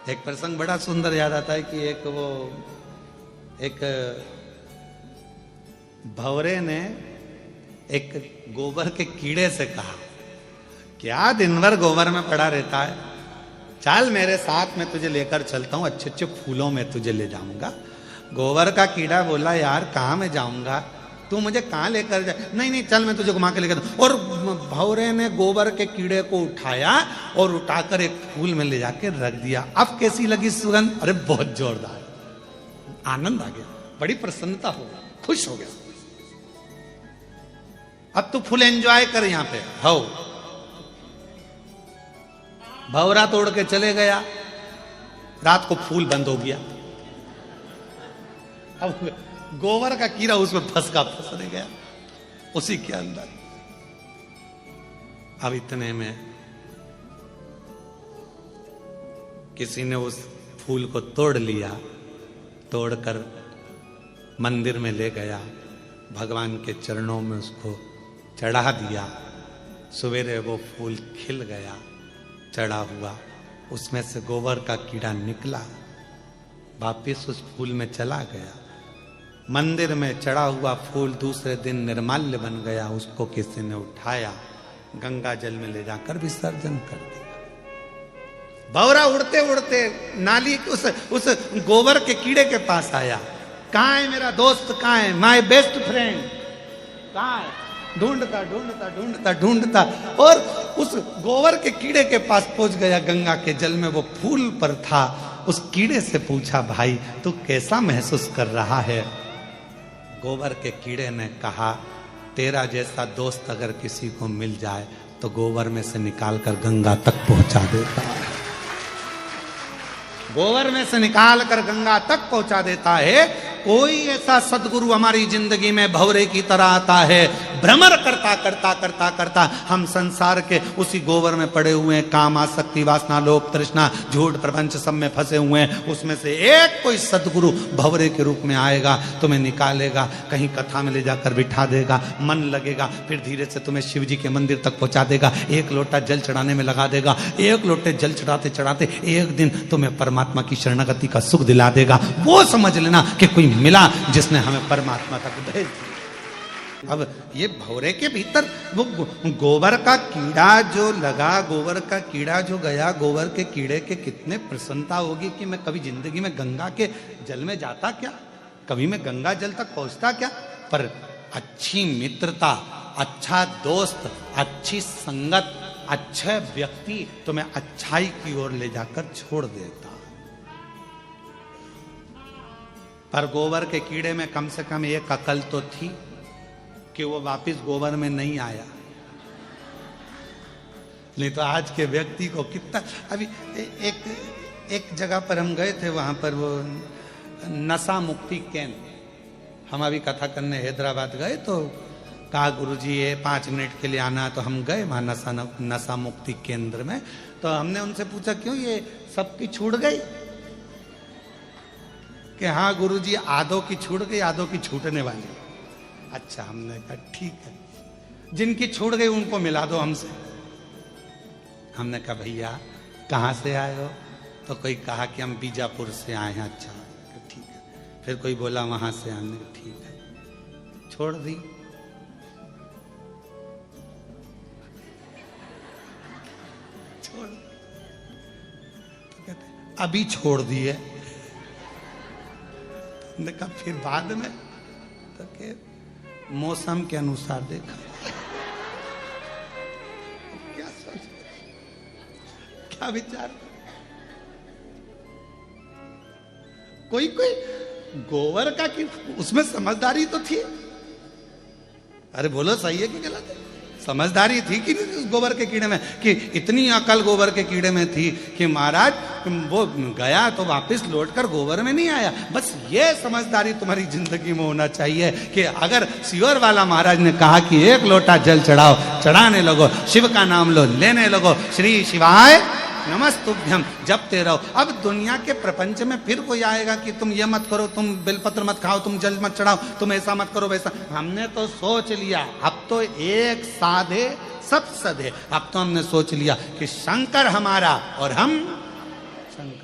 एक प्रसंग बड़ा सुंदर याद आता है कि एक भंवरे ने एक गोबर के कीड़े से कहा, क्या दिन भर गोबर में पड़ा रहता है, चल मेरे साथ में तुझे लेकर चलता हूं, अच्छे अच्छे फूलों में तुझे ले जाऊंगा। गोबर का कीड़ा बोला, यार कहाँ मैं जाऊंगा, तू मुझे कहाँ लेकर जा। नहीं नहीं चल मैं तुझे घुमा के लेकर। और भंवरे ने गोबर के कीड़े को उठाया और उठाकर एक फूल में ले जाके रख दिया। अब कैसी लगी सुगंध, अरे बहुत जोरदार, आनंद आ गया, बड़ी प्रसन्नता हो गई, खुश हो गया। अब तू फुल एंजॉय कर यहां पे। हो भंवरा तोड़ के चले गया, रात को फूल बंद हो गया। अब गोबर का कीड़ा उसमें फंस गया उसी के अंदर। अब इतने में किसी ने उस फूल को तोड़ लिया, तोड़कर मंदिर में ले गया, भगवान के चरणों में उसको चढ़ा दिया। सवेरे वो फूल खिल गया, चढ़ा हुआ, उसमें से गोबर का कीड़ा निकला, वापिस उस फूल में चला गया। मंदिर में चढ़ा हुआ फूल दूसरे दिन निर्माल्य बन गया, उसको किसी ने उठाया, गंगा जल में ले जाकर विसर्जन कर दिया। भंवरा उड़ते उड़ते नाली उस गोबर के कीड़े के पास आया, कहाँ है मेरा दोस्त, कहाँ है माय बेस्ट फ्रेंड, कहाँ है, ढूंढता और उस गोबर के कीड़े के पास पहुंच गया। गंगा के जल में वो फूल पर था। उस कीड़े से पूछा, भाई तू कैसा महसूस कर रहा है। गोबर के कीड़े ने कहा, तेरा जैसा दोस्त अगर किसी को मिल जाए तो गोबर में से निकालकर गंगा तक पहुंचा देता है, गोबर में से निकाल कर गंगा तक पहुंचा देता है। कोई ऐसा सदगुरु हमारी जिंदगी में भंवरे की तरह आता है, भ्रमर करता करता करता करता हम संसार के उसी गोबर में पड़े हुए हैं, काम आसक्ति वासना लोभ तृष्णा झूठ प्रपंच सब में फंसे हुए हैं। उसमें से एक कोई सदगुरु भंवरे के रूप में आएगा, तुम्हें निकालेगा, कहीं कथा में ले जाकर बिठा देगा, मन लगेगा, फिर धीरे से तुम्हें शिव जी के मंदिर तक पहुंचा देगा, एक लोटा जल चढ़ाने में लगा देगा, एक लोटे जल चढ़ाते चढ़ाते एक दिन तुम्हें परमात्मा की शरणागति का सुख दिला देगा। वो समझ लेना कि कोई मिला जिसने हमें परमात्मा तक भेज दिया। अब ये भंवरे के भीतर वो गोबर का कीड़ा जो लगा, गोबर का कीड़ा जो गया, गोबर के कीड़े के कितने प्रसन्नता होगी कि मैं कभी जिंदगी में गंगा के जल में जाता क्या, कभी मैं गंगा जल तक पहुंचता क्या। पर अच्छी मित्रता, अच्छा दोस्त, अच्छी संगत, अच्छे व्यक्ति तुम्हें अच्छाई की ओर ले जाकर छोड़ देता। पर गोबर के कीड़े में कम से कम एक अकल तो थी कि वो वापस गोबर में नहीं आया। नहीं तो आज के व्यक्ति को कितना, अभी एक जगह पर हम गए थे, वहां पर वो नशा मुक्ति केंद्र, हम अभी कथा करने हैदराबाद गए तो कहा गुरुजी ये 5 मिनट के लिए आना, तो हम गए वहां नशा मुक्ति केंद्र में। तो हमने उनसे पूछा, क्यों ये सबकी छूट गई, कि हाँ गुरुजी आधों की छूट गई, आधों की छूटने वाली। अच्छा, हमने कहा ठीक है, जिनकी छूट गई उनको मिला दो हमसे। हमने कहा भैया कहाँ से आए हो, तो कोई कहा कि हम बीजापुर से आए हैं। अच्छा ठीक है, फिर कोई बोला वहां से आने, ठीक है, छोड़ दी। छोड़, तो कहते अभी छोड़ दिए। ने कहा फिर बाद में, तो के मौसम के अनुसार देखा। क्या सोच, क्या विचार, कोई गोबर का कि उसमें समझदारी तो थी। अरे बोलो सही है कि गलत है, समझदारी थी कि नहीं उस गोबर के कीड़े में, कि इतनी अकल गोबर के कीड़े में थी कि महाराज वो गया तो वापस लौटकर गोबर में नहीं आया। बस ये समझदारी तुम्हारी जिंदगी में होना चाहिए कि अगर शिवर वाला महाराज ने कहा कि एक लोटा जल चढ़ाओ, चढ़ाने लगो, शिव का नाम लो, लेने लगो, श्री शिवाय नमस्तुभ्यम जपते रहो। अब दुनिया के प्रपंच में फिर कोई आएगा कि तुम ये मत करो, तुम बेलपत्र मत खाओ, तुम जल मत चढ़ाओ, तुम ऐसा मत करो वैसा। हमने तो सोच लिया, अब तो एक साधे सब सधे। अब तो हमने सोच लिया कि शंकर हमारा और हम शंकर।